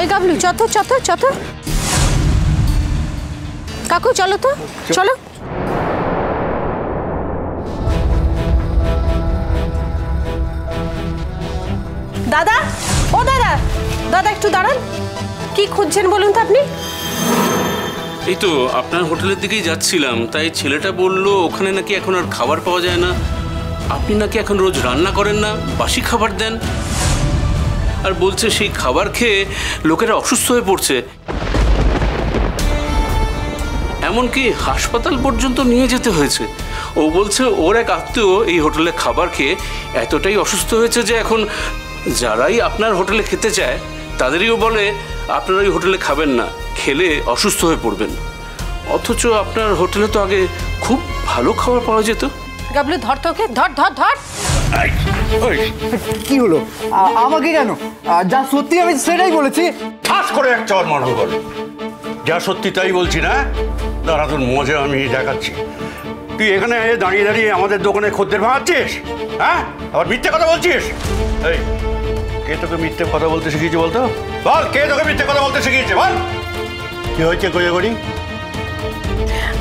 এই গাবলু চতো চতো চতো, কাকু চলো তো চলো। দাদা, ও দাদা, দাদা একটু দাঁড়ান। কি খুঁজছেন বলুন তো আপনি? এই তো আপনার হোটেলের দিকেই যাচ্ছিলাম, তাই ছেলেটা বলল ওখানে নাকি এখন আর খাবার পাওয়া যায় না, আপনি নাকি এখন রোজ রান্না করেন না, বাসি খাবার দেন, আর বলছে সেই খাবার খেয়ে লোকেরা অসুস্থ হয়ে পড়ছে, এমনকি হাসপাতাল পর্যন্ত নিয়ে যেতে হয়েছে। ও বলছে ওর এক আত্মীয় এই হোটেলে খাবার খেয়ে এতটাই অসুস্থ হয়েছে যে এখন যারাই আপনার হোটেলে খেতে চায় তাদেরইও বলে আপনারা ওই হোটেলে খাবেন না, খেলে অসুস্থ হয়ে পড়বেন। অথচ আপনার হোটেলে তো আগে খুব ভালো খাবার পাওয়া যেত। গাবলু ধর তোকে, ধর ধর ধর। কি হলো? আমাকে কেন? যা সত্যি আমি সেটাই বলেছি। ঠাস করে এক চর মারব বলে, যা সত্যি তাই বলছি না। দাঁড়া, তোর মজা আমি দেখাচ্ছি। তুই এখানে দাঁড়িয়ে দাঁড়িয়ে আমাদের দোকানে খদ্দের ভাঙাচ্ছিস, হ্যাঁ? আবার মিথ্যে কথা বলছিস। এই, কে তোকে মিথ্যে কথা বলতে শিখিয়েছে বলতো? বল, কে তোকে মিথ্যে কথা বলতে শিখিয়েছে বল? কি হয়েছে করি?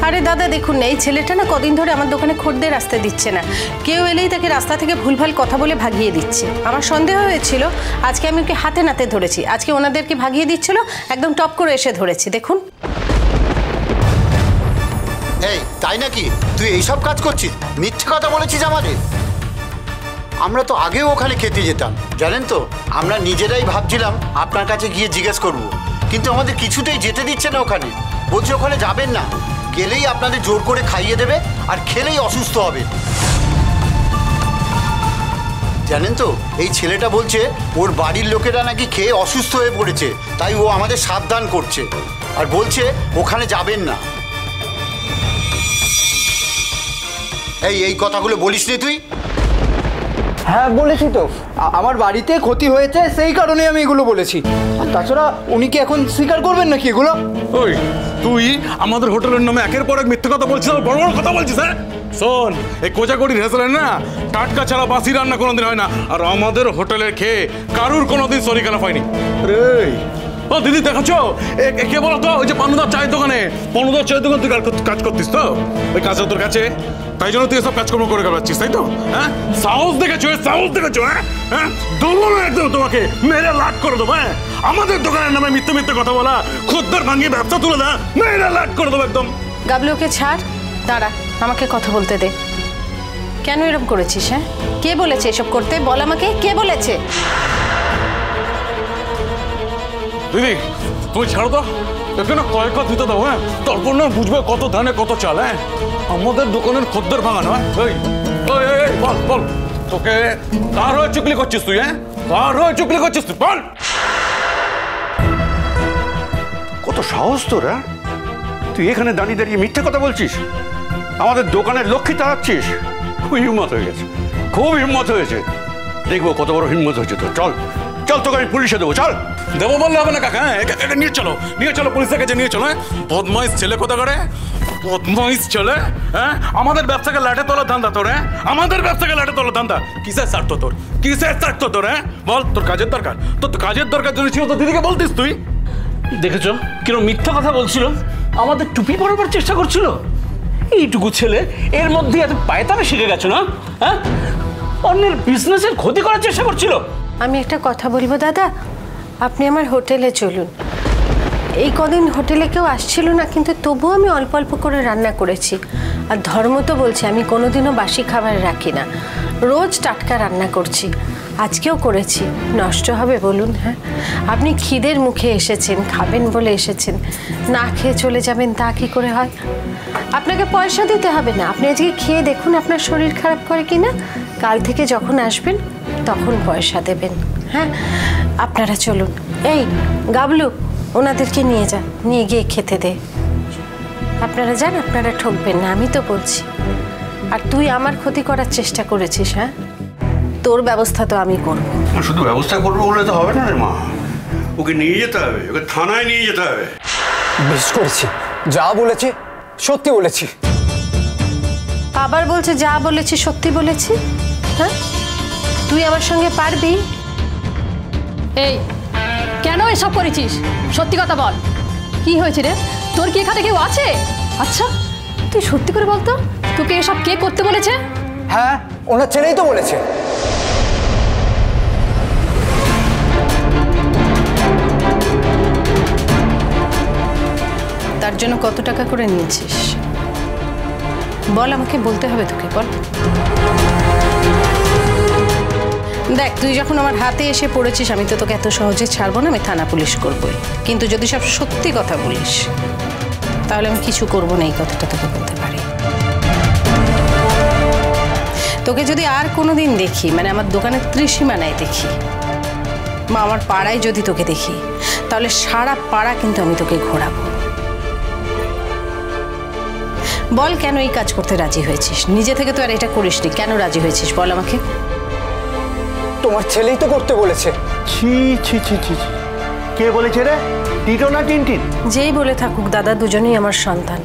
আরে দাদা দেখুন না, এই ছেলেটা না কদিন ধরে আমার দোকানে খদ্দের আসতে দিচ্ছে না। কেউ এলেই তাকে রাস্তা থেকে ভুলভাল কথা বলে ভাগিয়ে দিচ্ছে। আমার সন্দেহ হয়েছিল, আজকে আমি ওকে হাতে নাতে ধরেছি। আজকে ওনাদেরকে ভাগিয়ে দিচ্ছিল, একদম টপ করে এসে ধরেছি। দেখুন। এই তাই নাকি? তুই এইসব কাজ করছিস? মিথ্যে কথা বলেছিস আমাদের? আমরা তো আগেও ওখানে খেতে যেতাম, জানেন তো। আমরা নিজেরাই ভাবছিলাম আপনার কাছে গিয়ে জিজ্ঞেস করব, কিন্তু আমাদের কিছুতেই যেতে দিচ্ছে না ওখানে। বলছে ওখানে যাবেন না, গেলেই আপনাদের জোর করে খাইয়ে দেবে আর খেলেই অসুস্থ হবে। জানেন তো, এই ছেলেটা বলছে ওর বাড়ির লোকেরা নাকি খেয়ে অসুস্থ হয়ে পড়েছে, তাই ও আমাদের সাবধান করছে আর বলছে ওখানে যাবেন না। এই কথাগুলো বলিস নি তুই? হ্যাঁ বলেছি তো, আমার বাড়িতে ক্ষতি হয়েছে সেই কারণে আমি এগুলো বলেছি। আর তাছাড়া উনি কি এখন স্বীকার করবেন নাকি এগুলো? ওই তুই আমাদের হোটেলের নামে একের পর এক মিথ্যে কথা বলছিস, বড় বড় কথা বলছিস। হ্যাঁ শোন, এই কোজাগড়ি রেস্টুরেন্ট না টাটকা ছাড়া বাসি রান্না কোনোদিন হয় না, আর আমাদের হোটেলে খেয়ে কারুর কোনোদিন শরীর খারাপ হয়নি রে। ও দিদি দেখাচ্ছ, কে বলো তো? ওই যে পানুদার চায়ের দোকানে, পানুদার চায়ের দোকান তুই কাজ করতিস তো? ওই কাজটা তোর কাছে, তাই জন্য তুই এসব কাজকর্ম করে পাচ্ছিস, তাই তো? হ্যাঁ সাহস দেখেছো, সাহস দেখেছো? হ্যাঁ দেবো না একদম, তোমাকে মেরে লাট করে দেবো। হ্যাঁ আমাদের দোকানের নামে মিথ্যে কথা বলা, খদ্দের ভাঙিয়ে ব্যবসা তুলে দেয়, মেরে লাট করে দেবো একদম। গাবলুকে ছাড়, দাঁড়া, আমাকে কথা বলতে দে। কেন এরকম করেছিস? হ্যাঁ কে বলেছে এসব করতে? বল আমাকে, কে বলেছে? দিদি তুমি ছাড়ো তো, একটু না কয়েক কথা দিতে দাও। হ্যাঁ তারপর না বুঝবে কত ধানে কত চাল। হ্যাঁ আমাদের দোকানের খদ্দের ভাঙানো। বল বল, তোকে কার হয়ে চুকলি করছিস তুই? হ্যাঁ কার হয়ে চুকলি করছিস তুই? বল। কত সাহস তোর? হ্যাঁ তুই এখানে দাঁড়িয়ে দাঁড়িয়ে মিথ্যে কথা বলছিস, আমাদের দোকানের লক্ষ্মী তাড়াচ্ছিস। খুব হিম্মত হয়ে গেছে, খুব হিম্মত হয়েছে। দেখবো কত বড় হিম্মত হয়েছে তোর। চল চল, তোকে আমি পুলিশে দেবো। চল। দেবো বললে হবে না কাকা। হ্যাঁ নিয়ে চলো পুলিশের কাছে নিয়ে চলো। বদমাইশ ছেলে কোথা করে, বদমাইশ ছেলে। হ্যাঁ আমাদের ব্যবসাকে লাটে তোলার ধান্দা তোর? হ্যাঁ আমাদের ব্যবসাকে লাটে তোলার ধান্দা? কিসের স্বার্থ তোর, কিসের স্বার্থ তোর? হ্যাঁ বল, তোর কাজের দরকার, তোর কাজের দরকার যদি ছিল তো দিদিকে বলতিস তুই। দেখেছো কিরকম মিথ্যা কথা বলছিল, আমাদের টুপি পরাবার চেষ্টা করছিল। এইটুকু ছেলে এর মধ্যে এত পায়তারা শিখে গেছো না? হ্যাঁ অন্যের বিজনেসের ক্ষতি করার চেষ্টা করছিল। আমি একটা কথা বলবো দাদা, আপনি আমার হোটেলে চলুন। এই কদিন হোটেলে কেউ আসছিল না, কিন্তু তবুও আমি অল্প অল্প করে রান্না করেছি। আর ধর্ম তো বলছে আমি কোনোদিনও বাসি খাবার রাখি না, রোজ টাটকা রান্না করছি। আজকেও করেছি, নষ্ট হবে বলুন? হ্যাঁ আপনি খিদের মুখে এসেছেন, খাবেন বলে এসেছেন, না খেয়ে চলে যাবেন তা কি করে হয়? আপনাকে পয়সা দিতে হবে না, আপনি আজকে খেয়ে দেখুন আপনার শরীর খারাপ করে কি না। কাল থেকে যখন আসবেন তখন পয়সা দেবেন। হ্যাঁ আপনারা চলুন। এই গাবলু, ওনাদেরকে নিয়ে যা, নিয়ে গিয়ে খেতে দে। আপনারা যান, আপনারা ঠকবেন না, আমি তো বলছি। আর তুই আমার ক্ষতি করার চেষ্টা করেছিস। হ্যাঁ তোর ব্যবস্থা তো আমি করব। শুধু ব্যবস্থা করবো বলে তো হবে না রে মা, ওকে নিয়ে যেতে হবে, ওকে থানায় নিয়ে যেতে হবে। বেশ করেছি, যা বলেছি সত্যি বলেছি। আবার বলছে যা বলেছি সত্যি বলেছি। হ্যাঁ তুই আমার সঙ্গে পারবি? এই কেন এসব করেছিস? সত্যি কথা বল, কি হয়েছে রে? তোর কি এখানে কেউ আছে? আচ্ছা তুই সত্যি করে বলতো, তোকে এসব কে করতে বলেছে? হ্যাঁ, ওনার ছেলেই তো বলেছে। তার জন্য কত টাকা করে নিয়েছিস বল, আমাকে বলতে হবে তোকে, বল। দেখ, তুই যখন আমার হাতে এসে পড়েছিস আমি তো তোকে এত সহজে ছাড়বো না, আমি থানা পুলিশ করবোই। কিন্তু যদি সব সত্যি কথা বলিস তাহলে আমি কিছু করবো না, এই কথাটা তোকে বলতে পারি। তোকে যদি আর কোনো দিন দেখি, মানে আমার দোকানের ত্রিসীমানায় দেখি বা আমার পাড়ায় যদি তোকে দেখি, তাহলে সারা পাড়া কিন্তু আমি তোকে ঘোরাবো। বল, কেন এই কাজ করতে রাজি হয়েছিস? নিজে থেকে তো আর এটা করিসনি, কেন রাজি হয়েছিস বল আমাকে। তোমার ছেলেই তো করতে বলেছে। ছি ছি ছি ছি, কে বলেছে রে? টিটো না টিনটিন? যেই বলে থাকুক দাদা, দুজনেই আমার সন্তান,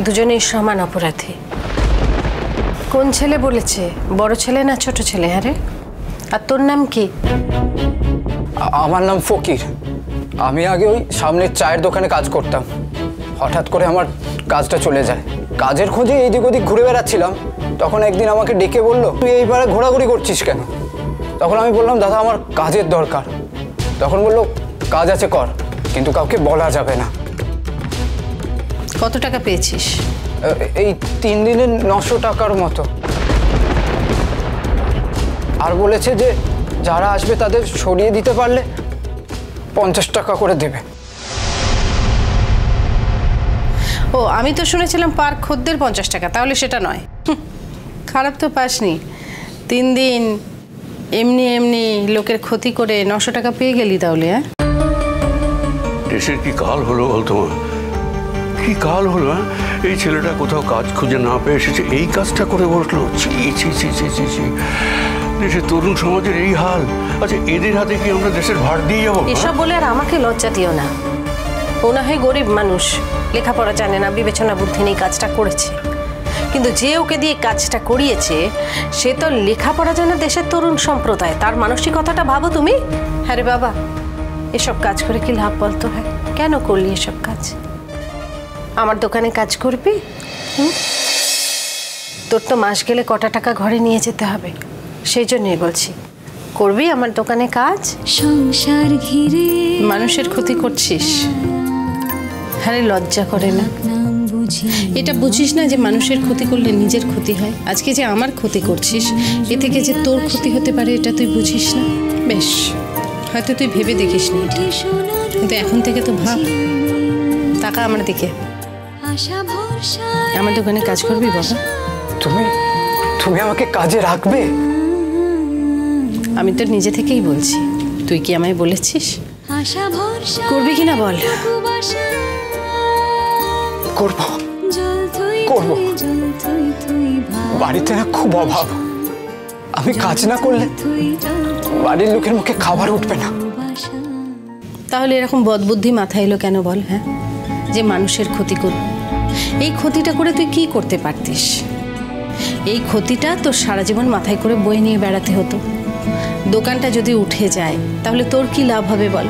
দুজনেই সমান অপরাধী। কোন ছেলে বলেছে? বড় ছেলে না ছোট ছেলে? হ্যাঁ রে, আর তোর নাম কি? আমার নাম ফকির। আমি আগে ওই সামনের চায়ের দোকানে কাজ করতাম। হঠাৎ করে আমার কাজটা চলে যায়। কাজের খোঁজে এইদিক ওদিক ঘুরে বেড়াচ্ছিলাম, তখন একদিন আমাকে ডেকে বলল, তুই এই পাড়ায় ঘোরাঘুরি করছিস কেন? তখন আমি বললাম, দাদা আমার কাজের দরকার। তখন বললো, কাজ আছে কর, কিন্তু কাউকে বলা যাবে না। কত টাকা পেয়েছিস? এই 3 দিনে 900 টাকার মতো। আর বলেছে যে যারা আসবে তাদের সরিয়ে দিতে পারলে 50 টাকা করে দেবে। ও, আমি তো শুনেছিলাম পার খদ্দের 50 টাকা, তাহলে সেটা নয়। খারাপ তো পাসনি, 3 দিন এমনি এমনি লোকের ক্ষতি করে 900 টাকা পেয়ে গেলি তাহলে। হ্যাঁ, দেশের কি কাল হলো বলতো মা? কি কাল হলো? এই ছেলেটা কোথাও কাজ খুঁজে না পেয়ে এসেছে, এই কাজটা করে বসলো। ছি ছি ছি ছি ছি ছি, দেশের তরুণ সমাজের এই হাল। আচ্ছা, এদের হাতে কি আমরা দেশের ভার দিয়ে যাবো? এসব বলে আর আমাকে লজ্জা দিও না। ও না হয় গরিব মানুষ, লেখাপড়া জানে না, বিবেচনা বুদ্ধি নেই, কাজটা করেছে। কিন্তু যে ওকে দিয়ে কাজটা করিয়েছে সে তো লেখাপড়া জানে দেশের তরুণ সম্প্রদায়, তার মানসিকতাটা ভাবো তুমি। হ্যাঁ রে বাবা, এসব কাজ করে কি লাভ বলতো? হয় কেন করলি এসব কাজ? আমার দোকানে কাজ করবি? তোর তো মাস গেলে কটা টাকা ঘরে নিয়ে যেতে হবে, সেই জন্যই বলছি, করবি আমার দোকানে কাজ? সংসার ঘিরে মানুষের ক্ষতি করছিস, আরে লজ্জা করে না? এটা বুঝিস না যে মানুষের ক্ষতি করলে নিজের ক্ষতি হয়? আজকে যে আমার ক্ষতি করছিস, এ থেকে যে তোর ক্ষতি হতে পারে এটা তুই বুঝিস না? বেশ, হয়তো তুই ভেবে দেখিস নি, কিন্তু এখন থেকে তো ভাব। টাকা আমার দিকে, আমার দোকানে কাজ করবি বাবা? তুমি আমাকে কাজে রাখবে? আমি তো নিজে থেকেই বলছি, তুই কি আমায় বলেছিস? করবি কিনা বল? করবো। বাড়িতে না খুব অভাব, আমি কাজ না করলে বাড়ির লোকের মুখে খাবার উঠবে না। তাহলে এরকম বদবুদ্ধি মাথায় এলো কেন বল? হ্যাঁ, যে মানুষের ক্ষতি করব। এই ক্ষতিটা করে তুই কি করতে পারতিস? এই ক্ষতিটা তোর সারা জীবন মাথায় করে বয়ে নিয়ে বেড়াতে হতো। দোকানটা যদি উঠে যায় তাহলে তোর কি লাভ হবে বল?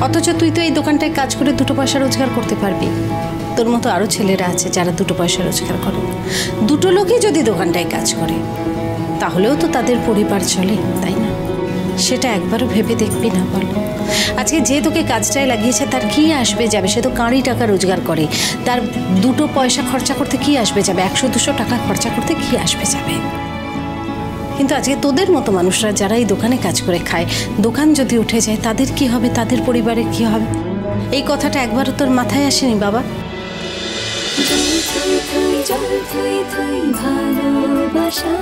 অথচ তুই তো এই দোকানটায় কাজ করে 2 পয়সা রোজগার করতে পারবি। তোর মতো আরও ছেলেরা আছে যারা 2 পয়সা রোজগার করে। 2 লোকই যদি দোকানটায় কাজ করে তাহলেও তো তাদের পরিবার চলে, তাই না? সেটা একবারও ভেবে দেখবি না বল? আজকে যে তোকে কাজটায় লাগিয়েছে তার কি আসবে যাবে? সে তো কাঁড়ি টাকা রোজগার করে, তার 2 পয়সা খরচা করতে কি আসবে যাবে? 100-200 টাকা খরচা করতে কি আসবে যাবে? কিন্তু আজকে তোদের মতো মানুষরা যারা এই দোকানে কাজ করে খায়, দোকান যদি উঠে যায় তাদের কি হবে? তাদের পরিবারের কি হবে? এই কথাটা একবারও তোর মাথায় আসেনি বাবা? ভালোবাসা